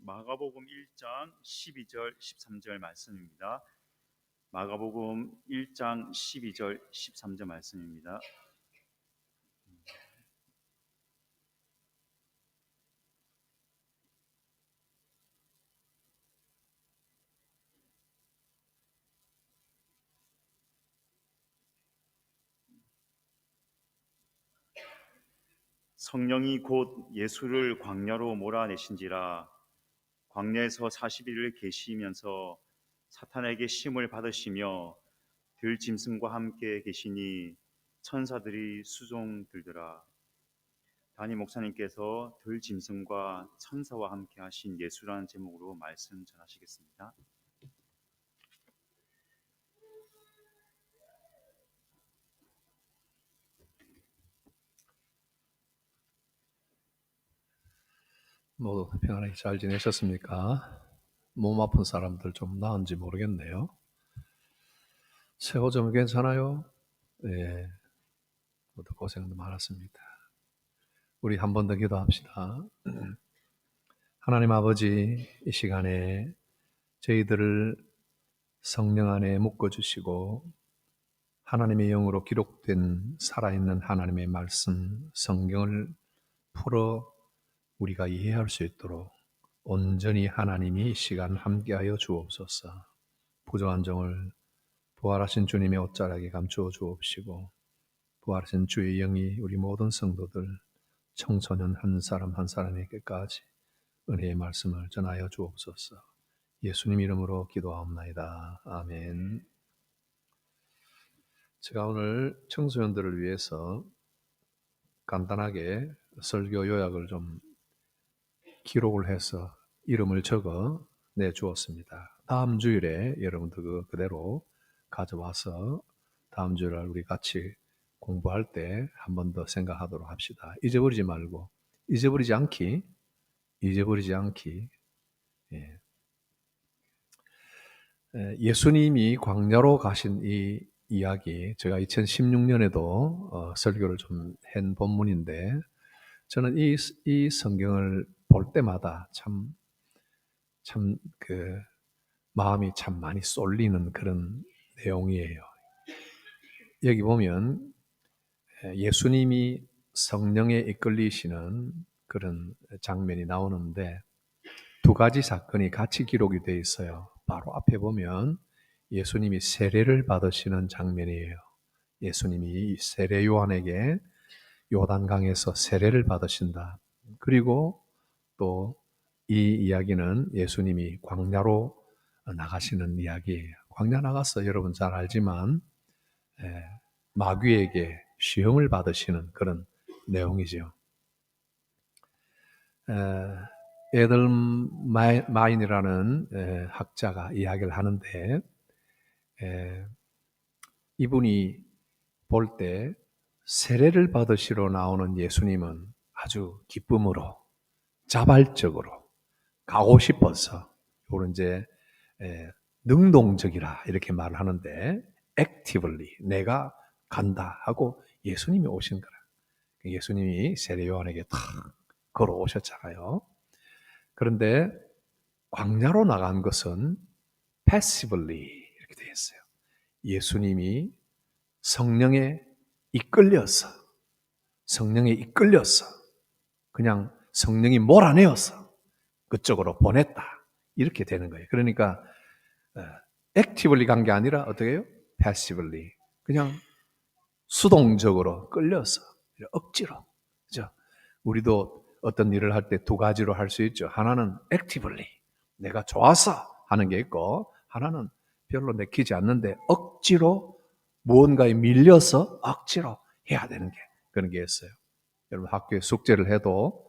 마가복음 1장 12절 13절 말씀입니다. 마가복음 1장 12절 13절 말씀입니다. 성령이 곧 예수를 광야로 몰아내신지라. 광야에서 40일을 계시면서 사탄에게 시험을 받으시며 들짐승과 함께 계시니 천사들이 수종 들더라. 담임 목사님께서 들짐승과 천사와 함께 하신 예수라는 제목으로 말씀 전하시겠습니다. 모두 평안하게 잘 지내셨습니까? 몸 아픈 사람들 좀 나은지 모르겠네요. 새우 좀 괜찮아요? 네, 모두 고생 많았습니다. 우리 한 번 더 기도합시다. 하나님 아버지, 이 시간에 저희들을 성령 안에 묶어주시고 하나님의 영으로 기록된 살아있는 하나님의 말씀, 성경을 풀어 우리가 이해할 수 있도록 온전히 하나님이 이 시간 함께하여 주옵소서. 부족한 점을 부활하신 주님의 옷자락에 감추어 주옵시고 부활하신 주의 영이 우리 모든 성도들 청소년 한 사람 한 사람에게까지 은혜의 말씀을 전하여 주옵소서. 예수님 이름으로 기도하옵나이다. 아멘. 제가 오늘 청소년들을 위해서 간단하게 설교 요약을 좀 기록을 해서 이름을 적어 내주었습니다. 다음 주일에 여러분들 그대로 가져와서 다음 주일 우리 같이 공부할 때 한 번 더 생각하도록 합시다. 잊어버리지 말고, 잊어버리지 않기. 예. 예수님이 광야로 가신 이 이야기, 제가 2016년에도 설교를 좀 한 본문인데, 저는 이 성경을 볼 때마다 참 마음이 참 많이 쏠리는 그런 내용이에요. 여기 보면 예수님이 성령에 이끌리시는 그런 장면이 나오는데 두 가지 사건이 같이 기록이 되어 있어요. 바로 앞에 보면 예수님이 세례를 받으시는 장면이에요. 예수님이 세례 요한에게 요단강에서 세례를 받으신다. 그리고 또 이 이야기는 예수님이 광야로 나가시는 이야기예요. 광야 나가서 여러분 잘 알지만 마귀에게 시험을 받으시는 그런 내용이죠. 에들마인이라는 학자가 이야기를 하는데 이분이 볼 때 세례를 받으시러 나오는 예수님은 아주 기쁨으로 자발적으로 가고 싶어서 이런 이제 능동적이라 이렇게 말을 하는데 actively 내가 간다 하고 예수님이 오신 거라. 예수님이 세례 요한에게 탁 걸어오셨잖아요. 그런데 광야로 나간 것은 passively 이렇게 되어 있어요. 예수님이 성령에 이끌려서 그냥 성령이 몰아내어서 그쪽으로 보냈다. 이렇게 되는 거예요. 그러니까 액티블리 간 게 아니라 어떻게 해요? 패시블리. 그냥 수동적으로 끌려서 억지로. 그죠? 우리도 어떤 일을 할 때 두 가지로 할 수 있죠. 하나는 액티블리. 내가 좋아서 하는 게 있고 하나는 별로 내키지 않는데 억지로 무언가에 밀려서 억지로 해야 되는 게 그런 게 있어요. 여러분 학교에 숙제를 해도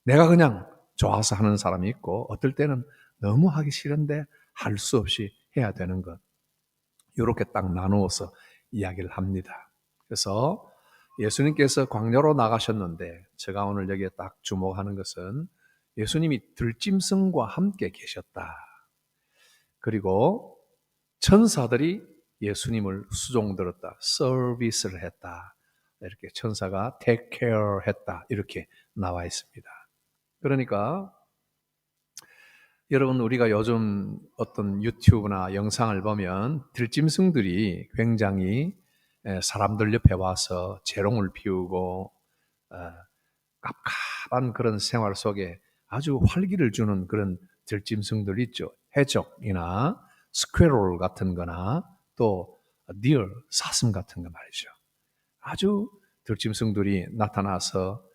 내가 그냥 좋아서 하는 사람이 있고 어떨 때는 너무 하기 싫은데 할 수 없이 해야 되는 것. 이렇게 딱 나누어서 이야기를 합니다. 그래서 예수님께서 광야로 나가셨는데 제가 오늘 여기에 딱 주목하는 것은 예수님이 들짐승과 함께 계셨다. 그리고 천사들이 예수님을 수종들었다. 서비스를 했다. 이렇게 천사가 take care 했다. 이렇게 나와 있습니다. 그러니까 여러분, 우리가 요즘 어떤 유튜브나 영상을 보면 들짐승들이 굉장히 사람들 옆에 와서 재롱을 피우고 깝깝한 그런 생활 속에 아주 활기를 주는 그런 들짐승들 있죠. 해적이나 스퀘럴 같은 거나 또 디어, 사슴 같은 거 말이죠. 아주 들짐승들이 나타나서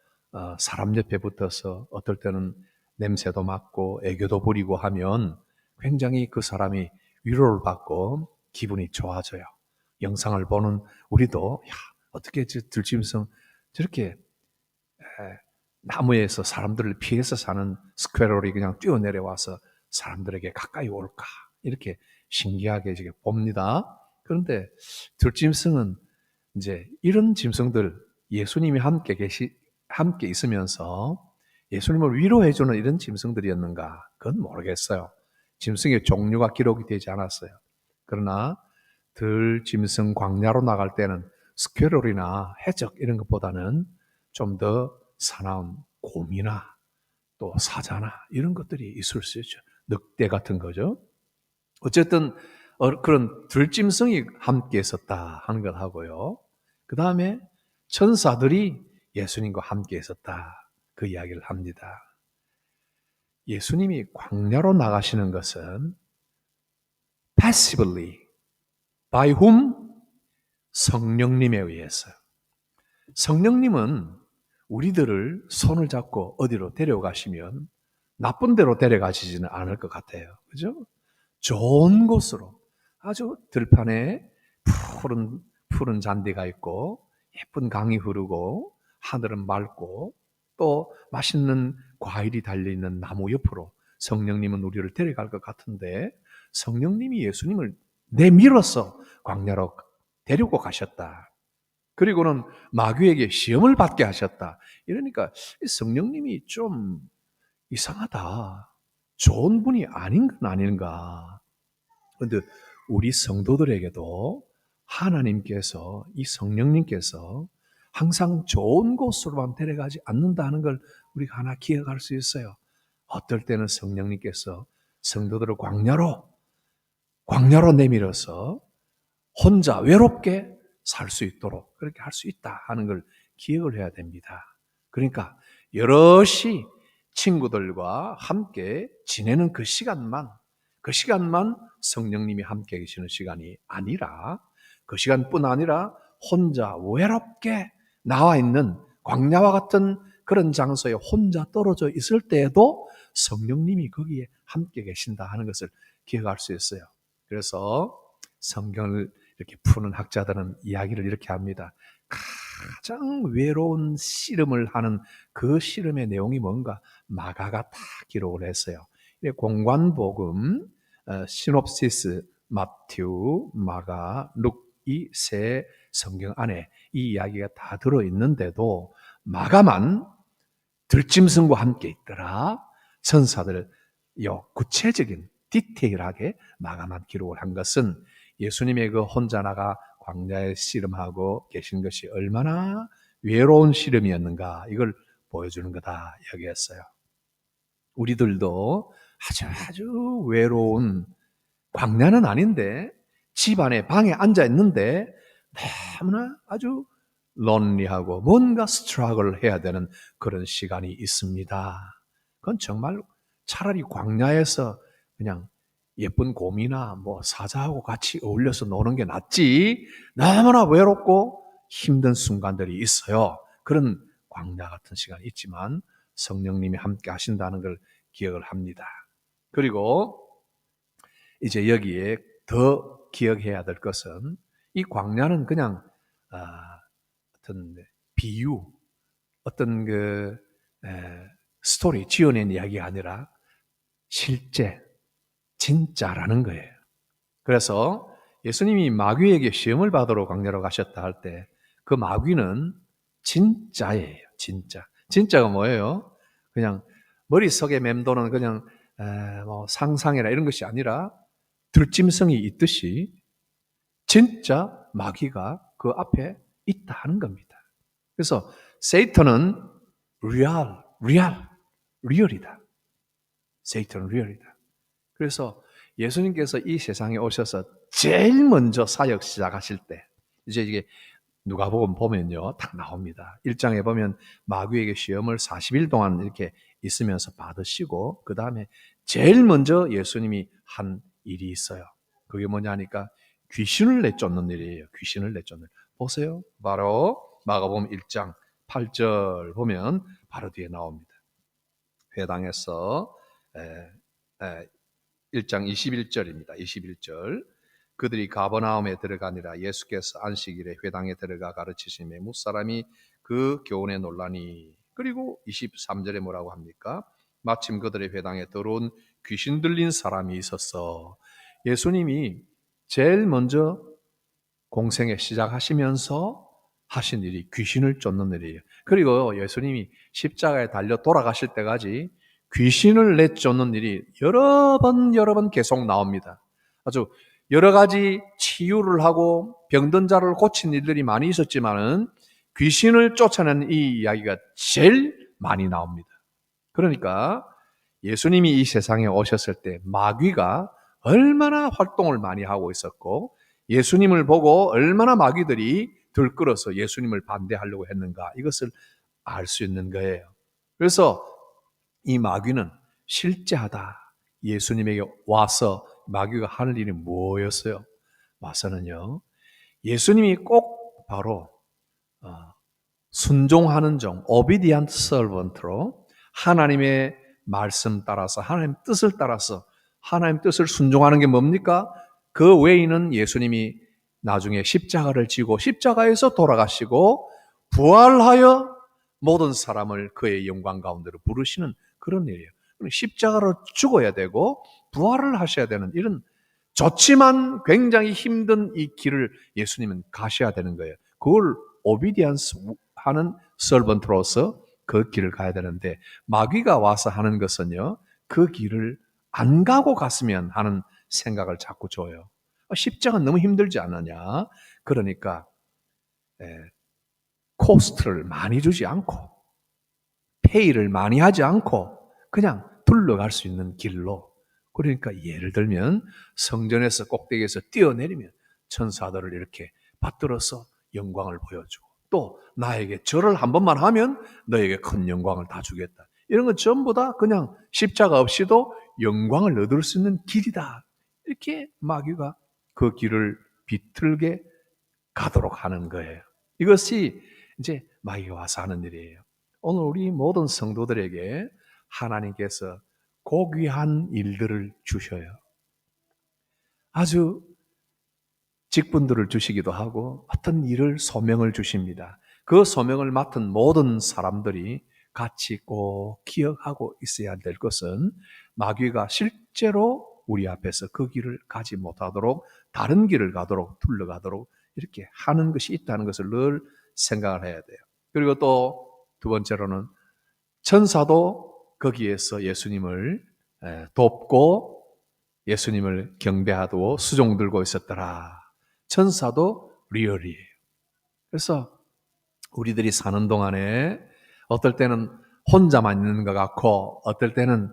사람 옆에 붙어서 어떨 때는 냄새도 맡고 애교도 부리고 하면 굉장히 그 사람이 위로를 받고 기분이 좋아져요. 영상을 보는 우리도 야, 어떻게 저 들짐승 저렇게 나무에서 사람들을 피해서 사는 스퀘럴이 그냥 뛰어내려와서 사람들에게 가까이 올까 이렇게 신기하게 지금 봅니다. 그런데 들짐승은 이제 이런 짐승들 예수님이 함께 있으면서 예수님을 위로해주는 이런 짐승들이었는가? 그건 모르겠어요. 짐승의 종류가 기록이 되지 않았어요. 그러나 들짐승 광야로 나갈 때는 스퀘럴이나 해적 이런 것보다는 좀 더 사나운 곰이나 또 사자나 이런 것들이 있을 수 있죠. 늑대 같은 거죠. 어쨌든 그런 들짐승이 함께 있었다 하는 것 하고요. 그 다음에 천사들이 예수님과 함께 있었다 그 이야기를 합니다. 예수님이 광야로 나가시는 것은 passively, by whom? 성령님에 의해서. 성령님은 우리들을 손을 잡고 어디로 데려가시면 나쁜 데로 데려가시지는 않을 것 같아요. 그죠? 좋은 곳으로 아주 들판에 푸른 잔디가 있고 예쁜 강이 흐르고 하늘은 맑고 또 맛있는 과일이 달려있는 나무 옆으로 성령님은 우리를 데려갈 것 같은데 성령님이 예수님을 내밀어서 광야로 데리고 가셨다. 그리고는 마귀에게 시험을 받게 하셨다. 이러니까 성령님이 좀 이상하다. 좋은 분이 아닌 건 아닌가. 그런데 우리 성도들에게도 하나님께서 이 성령님께서 항상 좋은 곳으로만 데려가지 않는다는 걸 우리가 하나 기억할 수 있어요. 어떨 때는 성령님께서 성도들을 광야로 내밀어서 혼자 외롭게 살 수 있도록 그렇게 할 수 있다 하는 걸 기억을 해야 됩니다. 그러니까 여럿이 친구들과 함께 지내는 그 시간만 성령님이 함께 계시는 시간이 아니라 그 시간뿐 아니라 혼자 외롭게 나와 있는 광야와 같은 그런 장소에 혼자 떨어져 있을 때에도 성령님이 거기에 함께 계신다 하는 것을 기억할 수 있어요. 그래서 성경을 이렇게 푸는 학자들은 이야기를 이렇게 합니다. 가장 외로운 씨름을 하는 그 씨름의 내용이 뭔가 마가가 다 기록을 했어요. 공관복음, 시놉시스, 마태우, 마가, 룩 이 세 성경 안에 이 이야기가 다 들어있는데도 마가만 들짐승과 함께 있더라. 천사들 구체적인 디테일하게 마가만 기록을 한 것은 예수님의 그 혼자 나가 광야에 씨름하고 계신 것이 얼마나 외로운 씨름이었는가 이걸 보여주는 거다 여기했어요. 우리들도 아주 외로운 광야는 아닌데 집 안에 방에 앉아 있는데 너무나 아주 론리하고 뭔가 스트러글을 해야 되는 그런 시간이 있습니다. 그건 정말 차라리 광야에서 그냥 예쁜 곰이나 뭐 사자하고 같이 어울려서 노는 게 낫지 너무나 외롭고 힘든 순간들이 있어요. 그런 광야 같은 시간이 있지만 성령님이 함께 하신다는 걸 기억을 합니다. 그리고 이제 여기에 더 기억해야 될 것은 이 광야는 그냥 어떤 비유, 어떤 스토리, 지어낸 이야기가 아니라 실제, 진짜라는 거예요. 그래서 예수님이 마귀에게 시험을 받으러 광야로 가셨다 할 때 그 마귀는 진짜예요. 진짜. 진짜가 뭐예요? 그냥 머릿속에 맴도는 그냥 뭐 상상이나 이런 것이 아니라 들짐승이 있듯이 진짜 마귀가 그 앞에 있다는 겁니다. 그래서 세이탄은 리얼이다. 세이탄은 리얼이다. 그래서 예수님께서 이 세상에 오셔서 제일 먼저 사역 시작하실 때, 이제 이게 누가복음 보면요, 딱 나옵니다. 1장에 보면 마귀에게 시험을 40일 동안 이렇게 있으면서 받으시고, 그 다음에 제일 먼저 예수님이 한 일이 있어요. 그게 뭐냐 하니까 귀신을 내쫓는 일이에요. 귀신을 내쫓는 일. 보세요. 바로 마가복음 1장 8절 보면 바로 뒤에 나옵니다. 회당에서 1장 21절입니다. 21절. 그들이 가버나움에 들어가니라. 예수께서 안식일에 회당에 들어가 가르치시매 무사람이 그 교훈에 놀라니. 그리고 23절에 뭐라고 합니까? 마침 그들의 회당에 들어온 귀신 들린 사람이 있었어. 예수님이 제일 먼저 공생에 시작하시면서 하신 일이 귀신을 쫓는 일이에요. 그리고 예수님이 십자가에 달려 돌아가실 때까지 귀신을 내쫓는 일이 여러 번 계속 나옵니다. 아주 여러 가지 치유를 하고 병든 자를 고친 일들이 많이 있었지만은 귀신을 쫓아내는 이 이야기가 제일 많이 나옵니다. 그러니까 예수님이 이 세상에 오셨을 때 마귀가 얼마나 활동을 많이 하고 있었고 예수님을 보고 얼마나 마귀들이 들끓어서 예수님을 반대하려고 했는가, 이것을 알 수 있는 거예요. 그래서 이 마귀는 실제하다. 예수님에게 와서 마귀가 하는 일이 뭐였어요? 와서는요, 예수님이 꼭 바로 순종하는 종, obedient servant로 하나님의 말씀 따라서, 하나님 뜻을 따라서 하나님 뜻을 순종하는 게 뭡니까? 그 외에는 예수님이 나중에 십자가를 지고 십자가에서 돌아가시고 부활하여 모든 사람을 그의 영광 가운데로 부르시는 그런 일이에요. 십자가로 죽어야 되고 부활을 하셔야 되는 이런 좋지만 굉장히 힘든 이 길을 예수님은 가셔야 되는 거예요. 그걸 오비디언스 하는 서번트로서 그 길을 가야 되는데 마귀가 와서 하는 것은요, 그 길을 안 가고 갔으면 하는 생각을 자꾸 줘요. 십자가 너무 힘들지 않느냐? 그러니까 코스트를 많이 주지 않고 페이를 많이 하지 않고 그냥 둘러갈 수 있는 길로, 그러니까 예를 들면 성전에서 꼭대기에서 뛰어내리면 천사들을 이렇게 받들어서 영광을 보여주고, 또 나에게 절을 한 번만 하면 너에게 큰 영광을 다 주겠다. 이런 건 전부 다 그냥 십자가 없이도 영광을 얻을 수 있는 길이다. 이렇게 마귀가 그 길을 비틀게 가도록 하는 거예요. 이것이 이제 마귀가 와서 하는 일이에요. 오늘 우리 모든 성도들에게 하나님께서 고귀한 일들을 주셔요. 아주 직분들을 주시기도 하고 어떤 일을 소명을 주십니다. 그 소명을 맡은 모든 사람들이 같이 꼭 기억하고 있어야 될 것은 마귀가 실제로 우리 앞에서 그 길을 가지 못하도록 다른 길을 가도록 둘러가도록 이렇게 하는 것이 있다는 것을 늘 생각을 해야 돼요. 그리고 또 두 번째로는 천사도 거기에서 예수님을 돕고 예수님을 경배하고 수종 들고 있었더라. 천사도 리얼이에요. 그래서 우리들이 사는 동안에 어떨 때는 혼자만 있는 것 같고 어떨 때는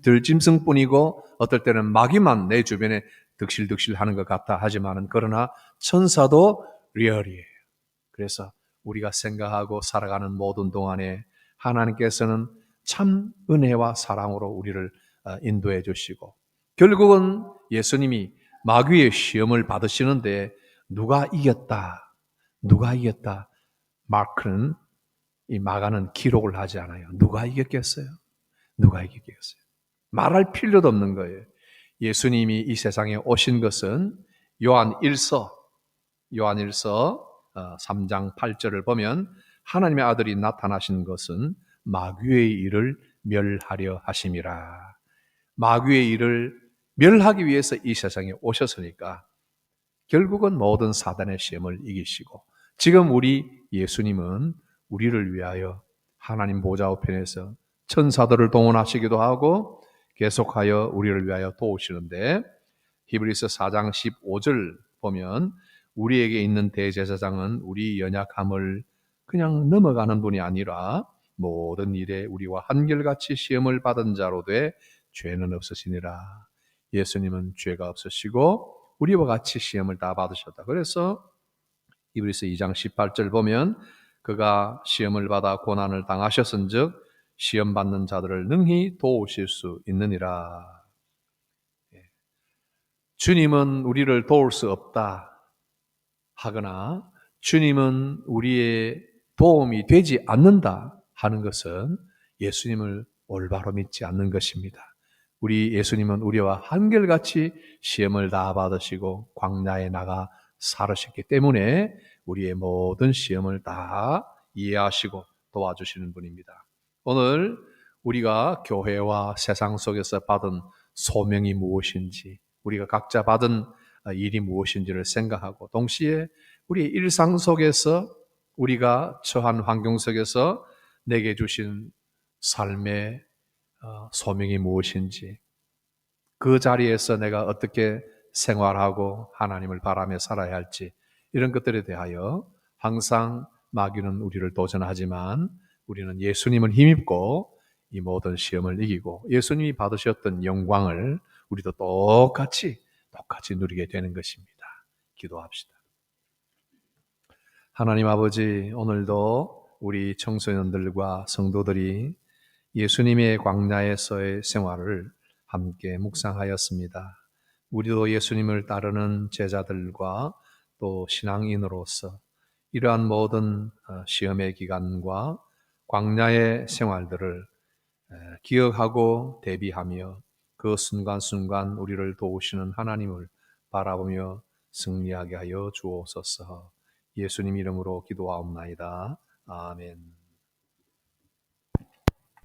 들짐승뿐이고 어떨 때는 마귀만 내 주변에 득실득실 하는 것 같다 하지만은 그러나 천사도 리얼이에요. 그래서 우리가 생각하고 살아가는 모든 동안에 하나님께서는 참 은혜와 사랑으로 우리를 인도해 주시고 결국은 예수님이 마귀의 시험을 받으시는데 누가 이겼다? 누가 이겼다? 마크는 이 마가는 기록을 하지 않아요. 누가 이겼겠어요? 누가 이겼겠어요? 말할 필요도 없는 거예요. 예수님이 이 세상에 오신 것은 요한 1서 3장 8절을 보면 하나님의 아들이 나타나신 것은 마귀의 일을 멸하려 하심이라. 마귀의 일을 멸하기 위해서 이 세상에 오셨으니까 결국은 모든 사단의 시험을 이기시고 지금 우리 예수님은 우리를 위하여 하나님 보좌 우편에서 천사들을 동원하시기도 하고 계속하여 우리를 위하여 도우시는데 히브리서 4장 15절 보면 우리에게 있는 대제사장은 우리 연약함을 그냥 넘어가는 분이 아니라 모든 일에 우리와 한결같이 시험을 받은 자로 돼 죄는 없으시니라. 예수님은 죄가 없으시고 우리와 같이 시험을 다 받으셨다. 그래서 이브리서 2장 18절 보면 그가 시험을 받아 고난을 당하셨은즉 시험 받는 자들을 능히 도우실 수 있느니라. 주님은 우리를 도울 수 없다 하거나 주님은 우리의 도움이 되지 않는다 하는 것은 예수님을 올바로 믿지 않는 것입니다. 우리 예수님은 우리와 한결같이 시험을 다 받으시고 광야에 나가 살으셨기 때문에 우리의 모든 시험을 다 이해하시고 도와주시는 분입니다. 오늘 우리가 교회와 세상 속에서 받은 소명이 무엇인지, 우리가 각자 받은 일이 무엇인지를 생각하고 동시에 우리 일상 속에서 우리가 처한 환경 속에서 내게 주신 삶의 소명이 무엇인지, 그 자리에서 내가 어떻게 생활하고 하나님을 바라며 살아야 할지, 이런 것들에 대하여 항상 마귀는 우리를 도전하지만 우리는 예수님을 힘입고 이 모든 시험을 이기고 예수님이 받으셨던 영광을 우리도 똑같이 누리게 되는 것입니다. 기도합시다. 하나님 아버지, 오늘도 우리 청소년들과 성도들이 예수님의 광야에서의 생활을 함께 묵상하였습니다. 우리도 예수님을 따르는 제자들과 또 신앙인으로서 이러한 모든 시험의 기간과 광야의 생활들을 기억하고 대비하며 그 순간순간 우리를 도우시는 하나님을 바라보며 승리하게 하여 주옵소서. 예수님 이름으로 기도하옵나이다. 아멘.